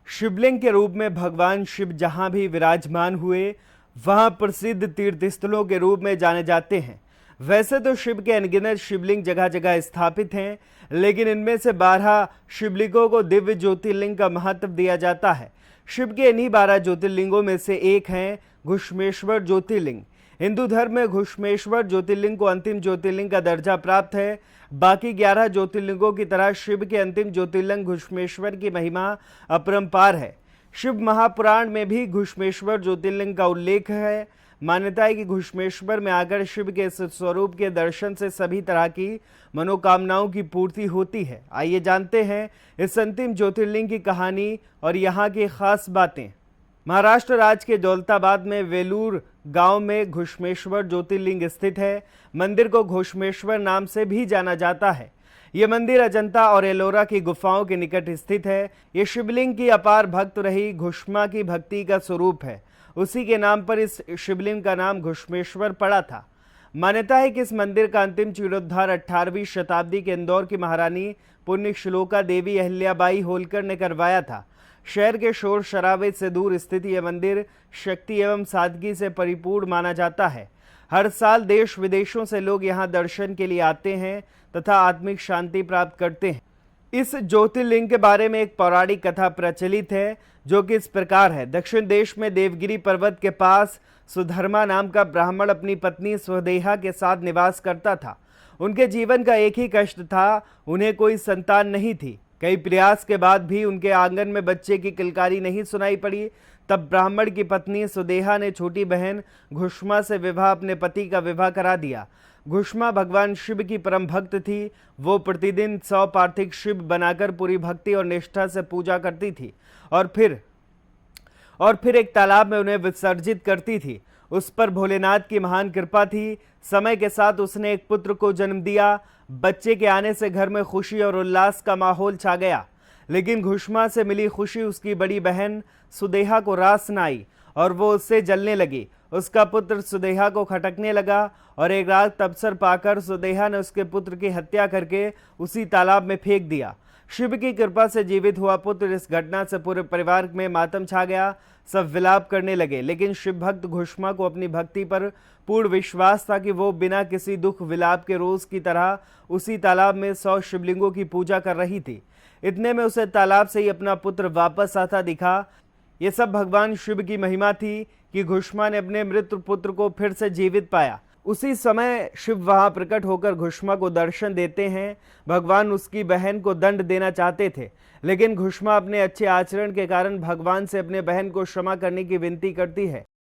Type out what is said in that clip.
शिवलिंग के रूप में भगवान शिव जहां भी विराजमान हुए वहां प्रसिद्ध तीर्थ स्थलों के रूप में जाने जाते हैं। वैसे तो शिव के अनगिनत शिवलिंग जगह जगह स्थापित हैं, लेकिन इनमें से 12 शिवलिंगों को दिव्य ज्योतिर्लिंग का महत्व दिया जाता है। शिव के इन्हीं 12 ज्योतिर्लिंगों में से एक हैं घुश्मेश्वर ज्योतिर्लिंग। हिंदू धर्म में घुश्मेश्वर ज्योतिर्लिंग को अंतिम ज्योतिर्लिंग का दर्जा प्राप्त है। बाकी 11 ज्योतिर्लिंगों की तरह शिव के अंतिम ज्योतिर्लिंग घुश्मेश्वर की महिमा अपरंपार है। शिव महापुराण में भी घुश्मेश्वर ज्योतिर्लिंग का उल्लेख है। मान्यता है कि घुश्मेश्वर में आकर शिव के इस स्वरूप के दर्शन से सभी तरह की मनोकामनाओं की पूर्ति होती है। आइए जानते हैं इस अंतिम ज्योतिर्लिंग की कहानी और यहाँ की खास बातें। महाराष्ट्र राज्य के दौलताबाद में वेलूर गांव में घुश्मेश्वर ज्योतिर्लिंग स्थित है। मंदिर को घुश्मेश्वर नाम से भी जाना जाता है। यह मंदिर अजंता और एलोरा की गुफाओं के निकट स्थित है। यह शिवलिंग की अपार भक्त रही घुश्मा की भक्ति का स्वरूप है। उसी के नाम पर इस शिवलिंग का नाम घुश्मेश्वर पड़ा था। मान्यता है कि इस मंदिर का अंतिम जीर्णोद्धार 18वीं शताब्दी के इंदौर की महारानी पुण्य श्लोका देवी अहिल्याबाई होलकर ने करवाया था। शहर के शोर शराबे से दूर स्थित यह मंदिर शक्ति एवं सादगी से परिपूर्ण माना जाता है। हर साल देश विदेशों से लोग यहां दर्शन के लिए आते हैं तथा आत्मिक शांति प्राप्त करते हैं। इस ज्योतिर्लिंग के बारे में एक पौराणिक कथा प्रचलित है, जो कि इस प्रकार है। दक्षिण देश में देवगिरी पर्वत के पास सुधर्मा नाम का ब्राह्मण अपनी पत्नी स्वदेहा के साथ निवास करता था। उनके जीवन का एक ही कष्ट था, उन्हें कोई संतान नहीं थी। कई प्रयास के बाद भी उनके आंगन में बच्चे की किलकारी नहीं सुनाई पड़ी। तब ब्राह्मण की पत्नी सुदेहा ने छोटी बहन घुश्मा से विवाह अपने पति का विवाह करा दिया। घुश्मा भगवान शिव की परम भक्त थी। वो प्रतिदिन 100 पार्थिव शिव बनाकर पूरी भक्ति और निष्ठा से पूजा करती थी और फिर एक तालाब में उन्हें विसर्जित करती थी। उस पर भोलेनाथ की महान कृपा थी। समय के साथ उसने एक पुत्र को जन्म दिया। बच्चे के आने से घर में खुशी और उल्लास का माहौल छा गया। लेकिन घुश्मा से मिली खुशी उसकी बड़ी बहन सुदेहा को रास न आई और वो उससे जलने लगी। उसका पुत्र सुदेहा को खटकने लगा और एक रात अवसर पाकर सुदेहा ने उसके पुत्र की हत्या करके उसी तालाब में फेंक दिया। शिव की कृपा से जीवित हुआ पुत्र इस घटना से पूरे परिवार में मातम छा गया। सब विलाप करने लगे, लेकिन शिव भक्त घुश्मा को अपनी भक्ति पर पूर्ण विश्वास था कि वो बिना किसी दुख विलाप के रोज की तरह उसी तालाब में 100 शिवलिंगों की पूजा कर रही थी। इतने में उसे तालाब से ही अपना पुत्र वापस आता दिखा। ये सब भगवान शिव की महिमा थी कि घुश्मा ने अपने मृत पुत्र को फिर से जीवित पाया। उसी समय शिव वहां प्रकट होकर घुश्मा को दर्शन देते हैं। भगवान उसकी बहन को दंड देना चाहते थे, लेकिन घुश्मा अपने अच्छे आचरण के कारण भगवान से अपने बहन को क्षमा करने की विनती करती है।